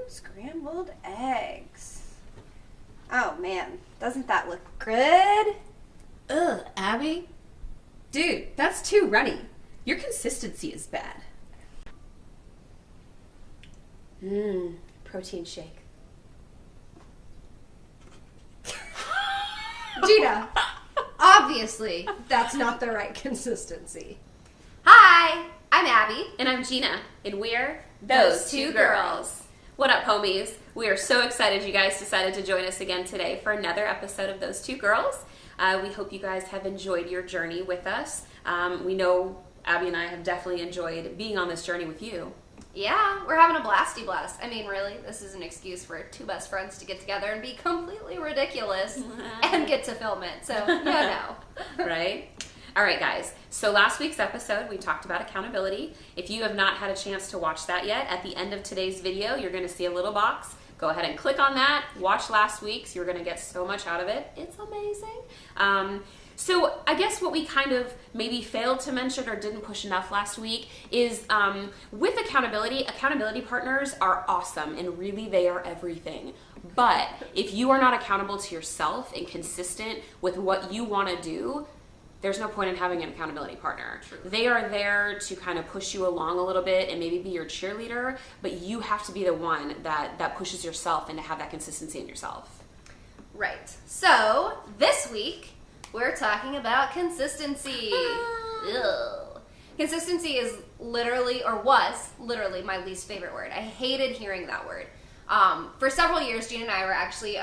scrambled eggs. Oh man, doesn't that look good? Ugh, Abby. Dude, that's too runny. Your consistency is bad. Protein shake. Gina, obviously that's not the right consistency. Hi, I'm Abby. And I'm Gina, and we're Those Two Girls. What up, homies? We are so excited you guys decided to join us again today for another episode of Those Two Girls. We hope you guys have enjoyed your journey with us. We know Abby and I have definitely enjoyed being on this journey with you. Yeah, we're having a blasty blast. I mean, really, this is an excuse for two best friends to get together and be completely ridiculous and get to film it. So, you know. Right? All right, guys. So last week's episode, we talked about accountability. If you have not had a chance to watch that yet, at the end of today's video, you're going to see a little box. Go ahead and click on that. Watch last week's. You're going to get so much out of it. It's amazing. So I guess what we kind of maybe failed to mention or didn't push enough last week is with accountability partners are awesome, and really they are everything. But if you are not accountable to yourself and consistent with what you want to do, there's no point in having an accountability partner. True. They are there to kind of push you along a little bit and maybe be your cheerleader, but you have to be the one that pushes yourself and to have that consistency in yourself. Right. So, this week, we're talking about consistency. Ugh. Consistency is literally, or was literally, my least favorite word. I hated hearing that word. For several years, Gina and I were actually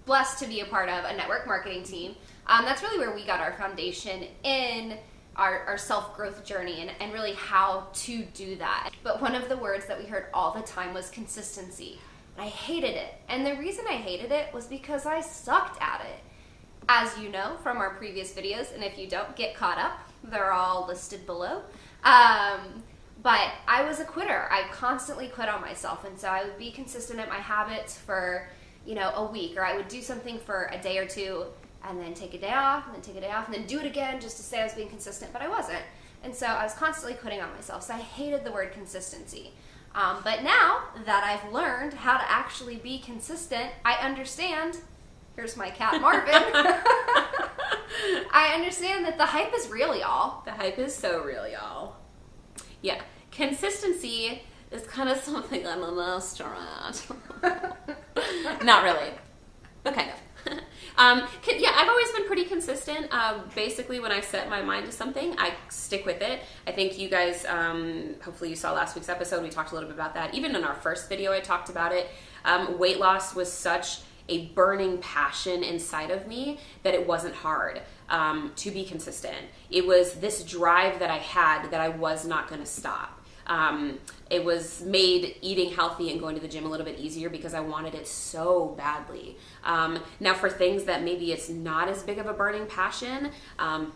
blessed to be a part of a network marketing team. That's really where we got our foundation in our self-growth journey and really how to do that. But one of the words that we heard all the time was consistency. And I hated it. And the reason I hated it was because I sucked at it. As you know from our previous videos, and if you don't, get caught up. They're all listed below. But I was a quitter. I constantly quit on myself. And so I would be consistent at my habits for, a week. Or I would do something for a day or two and then take a day off, and then take a day off, and then do it again just to say I was being consistent, but I wasn't. And so I was constantly quitting on myself. So I hated the word consistency. But now that I've learned how to actually be consistent, I understand. Here's my cat, Marvin. I understand that the hype is real, y'all. The hype is so real, y'all. Yeah, consistency is kind of something I'm a master at. Not really, but kind of. I've always been pretty consistent. Basically, when I set my mind to something, I stick with it. I think you guys, hopefully you saw last week's episode, we talked a little bit about that. Even in our first video, I talked about it. Weight loss was such a burning passion inside of me that it wasn't hard to be consistent. It was this drive that I had that I was not going to stop. It was made eating healthy and going to the gym a little bit easier because I wanted it so badly. Now for things that maybe it's not as big of a burning passion,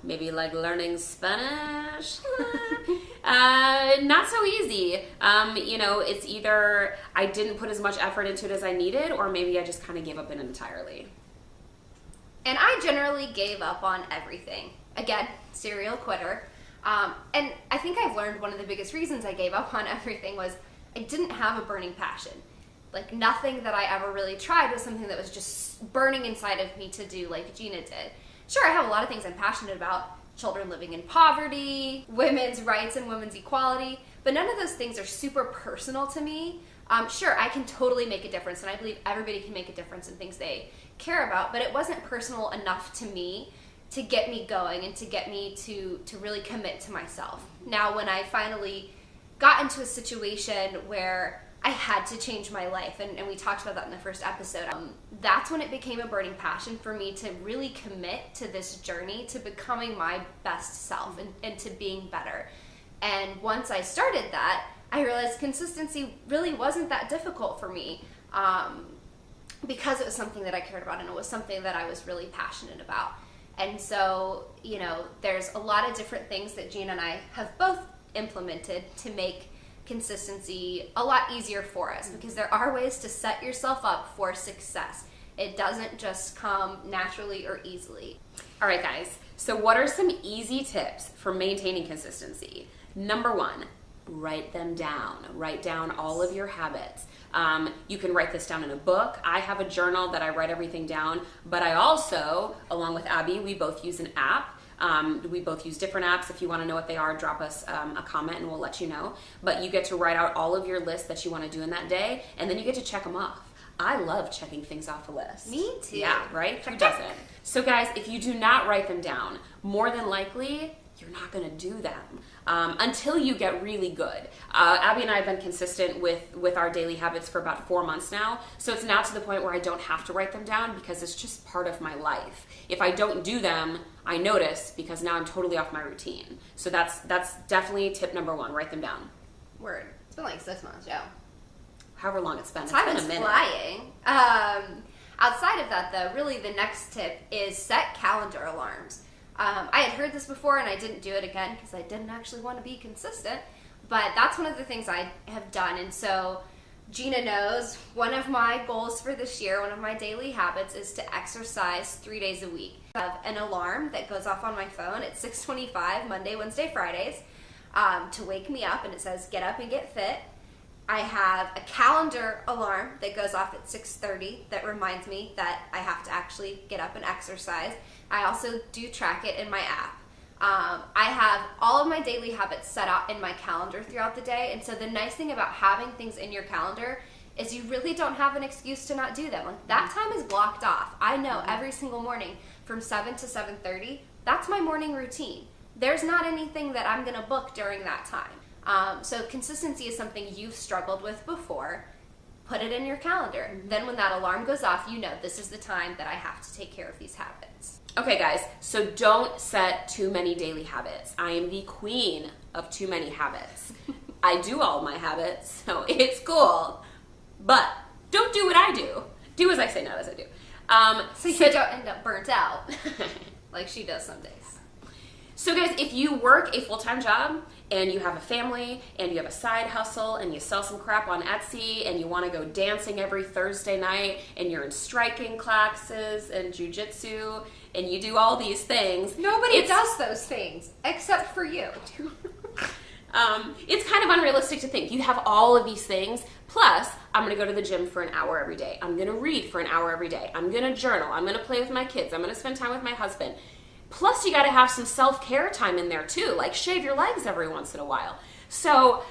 maybe like learning Spanish, not so easy. It's either I didn't put as much effort into it as I needed, or maybe I just kind of gave up on it entirely. And I generally gave up on everything. Again, serial quitter. And I think I've learned one of the biggest reasons I gave up on everything was I didn't have a burning passion. Like nothing that I ever really tried was something that was just burning inside of me to do like Gina did. Sure, I have a lot of things I'm passionate about. Children living in poverty, women's rights and women's equality, but none of those things are super personal to me. Sure, I can totally make a difference, and I believe everybody can make a difference in things they care about, but it wasn't personal enough to me to get me going and to get me to really commit to myself. Now, when I finally got into a situation where I had to change my life, and we talked about that in the first episode, that's when it became a burning passion for me to really commit to this journey to becoming my best self and to being better. And once I started that, I realized consistency really wasn't that difficult for me because it was something that I cared about and it was something that I was really passionate about. And so, there's a lot of different things that Gina and I have both implemented to make consistency a lot easier for us, because there are ways to set yourself up for success. It doesn't just come naturally or easily. All right, guys. So what are some easy tips for maintaining consistency? Number one, write them down. Write down all of your habits. You can write this down in a book. I have a journal that I write everything down, but I also, along with Abby, we both use an app. We both use different apps. If you want to know what they are, drop us a comment and we'll let you know. But you get to write out all of your lists that you want to do in that day, and then you get to check them off. I love checking things off a list. Me too. Yeah, right? Who doesn't? So guys, if you do not write them down, more than likely, you're not going to do them until you get really good. Abby and I have been consistent with our daily habits for about 4 months now. So it's now to the point where I don't have to write them down because it's just part of my life. If I don't do them, I notice because now I'm totally off my routine. So that's definitely tip number 1. Write them down. Word. It's been like 6 months, Joe. However long it's been. Time it's is been a minute. flying. Outside of that, though, really the next tip is set calendar alarms. I had heard this before and I didn't do it again because I didn't actually want to be consistent, but that's one of the things I have done. And so Gina knows one of my goals for this year, one of my daily habits, is to exercise 3 days a week. I have an alarm that goes off on my phone at 6:25 Monday, Wednesday, Fridays to wake me up, and it says get up and get fit. I have a calendar alarm that goes off at 6:30 that reminds me that I have to actually get up and exercise. I also do track it in my app. I have all of my daily habits set out in my calendar throughout the day, and so the nice thing about having things in your calendar is you really don't have an excuse to not do them. Like, that time is blocked off. I know every single morning from 7 to 7:30, that's my morning routine. There's not anything that I'm going to book during that time. So consistency is something you've struggled with before. Put it in your calendar. Then when that alarm goes off, you know this is the time that I have to take care of these habits. Okay, guys, so don't set too many daily habits. I am the queen of too many habits. I do all my habits, so it's cool. But don't do what I do. Do as I say, not as I do. So you don't end up burnt out like she does some days. So guys, if you work a full-time job and you have a family and you have a side hustle and you sell some crap on Etsy and you want to go dancing every Thursday night and you're in striking classes and jujitsu and you do all these things. Nobody does those things except for you. It's kind of unrealistic to think you have all of these things. Plus, I'm going to go to the gym for an hour every day. I'm going to read for an hour every day. I'm going to journal. I'm going to play with my kids. I'm going to spend time with my husband. Plus, you got to have some self-care time in there too, like shave your legs every once in a while. So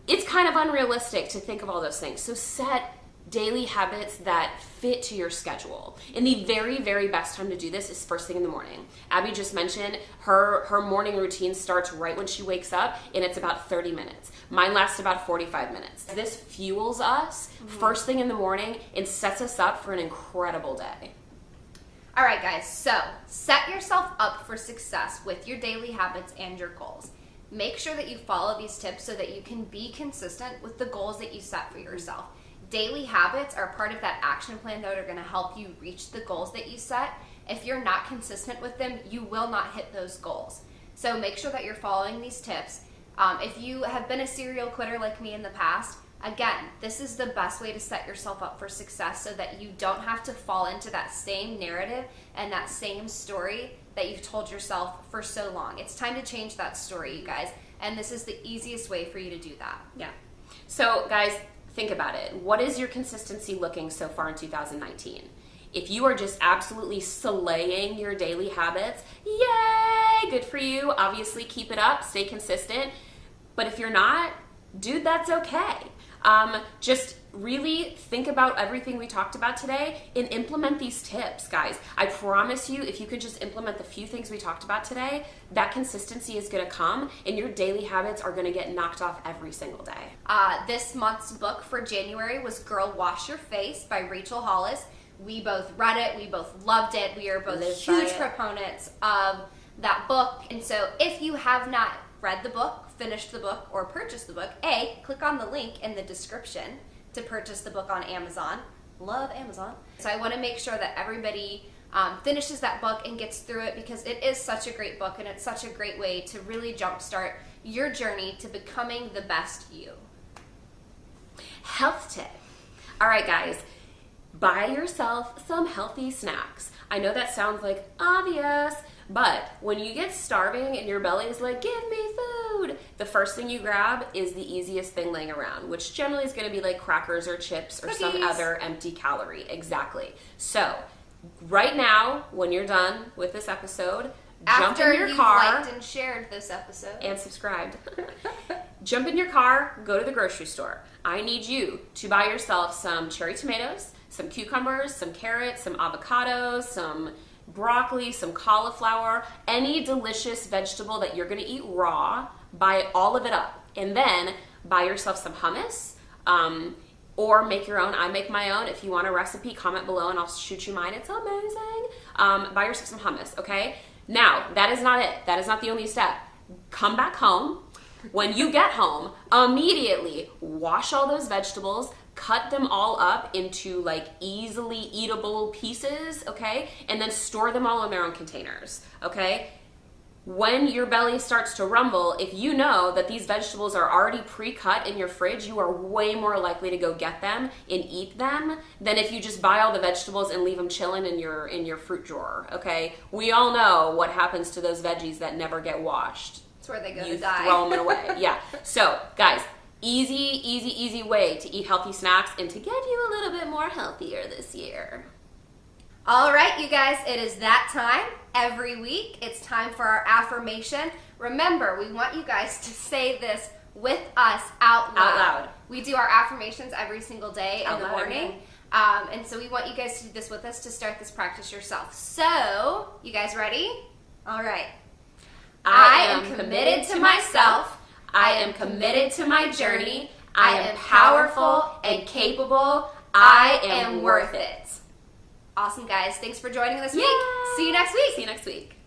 it's kind of unrealistic to think of all those things. So set daily habits that fit to your schedule. And the very, very best time to do this is first thing in the morning. Abby just mentioned her morning routine starts right when she wakes up, and it's about 30 minutes. Mine lasts about 45 minutes. This fuels us first thing in the morning and sets us up for an incredible day. All right, guys, so set yourself up for success with your daily habits and your goals. Make sure that you follow these tips so that you can be consistent with the goals that you set for yourself. Daily habits are part of that action plan that are going to help you reach the goals that you set. If you're not consistent with them, you will not hit those goals. So make sure that you're following these tips. If you have been a serial quitter like me in the past, again, this is the best way to set yourself up for success so that you don't have to fall into that same narrative and that same story that you've told yourself for so long. It's time to change that story, you guys, and this is the easiest way for you to do that. Yeah. So, guys, think about it. What is your consistency looking so far in 2019? If you are just absolutely slaying your daily habits, yay, good for you. Obviously, keep it up, stay consistent. But if you're not, dude, that's okay. Just really think about everything we talked about today and implement these tips, guys. I promise you, if you could just implement the few things we talked about today, that consistency is going to come and your daily habits are going to get knocked off every single day. This month's book for January was Girl Wash Your Face by Rachel Hollis. We both read it. We both loved it. We are both huge proponents of that book. And so if you have not read the book, finished the book, or purchased the book, click on the link in the description to purchase the book on Amazon. Love Amazon. So I want to make sure that everybody finishes that book and gets through it because it is such a great book and it's such a great way to really jumpstart your journey to becoming the best you. Health tip. All right, guys, buy yourself some healthy snacks. I know that sounds like obvious, But when you get starving and your belly is like, give me food, the first thing you grab is the easiest thing laying around, which generally is going to be like crackers or chips or some Cookies. other empty calorie. Exactly. So right now, when you're done with this episode, jump After in your you've car liked and shared this episode. and subscribed. Jump in your car, go to the grocery store. I need you to buy yourself some cherry tomatoes, some cucumbers, some carrots, some avocados, some broccoli, some cauliflower, any delicious vegetable that you're going to eat raw. Buy all of it up. And then buy yourself some hummus, or make your own. I make my own. If you want a recipe, comment below and I'll shoot you mine. It's amazing. Buy yourself some hummus, okay? Now, that is not it. That is not the only step. Come back home. When you get home, immediately wash all those vegetables, cut them all up into like easily eatable pieces, okay? And then store them all in their own containers, okay? When your belly starts to rumble, if you know that these vegetables are already pre-cut in your fridge, you are way more likely to go get them and eat them than if you just buy all the vegetables and leave them chilling in your fruit drawer, okay? We all know what happens to those veggies that never get washed. That's where they go You to die. throw them away. Yeah. So, guys, easy way to eat healthy snacks and to get you a little bit more healthier this year. All right, you guys, it is that time. Every week, it's time for our affirmation. Remember, we want you guys to say this with us out loud. Out loud. We do our affirmations every single day Out in the loud, morning. And so we want you guys to do this with us to start this practice yourself. So, you guys ready? All right. I am committed to myself. I am committed to my journey. I am powerful and capable. I am worth it. Awesome, guys. Thanks for joining this week. Yay! See you next week. See you next week.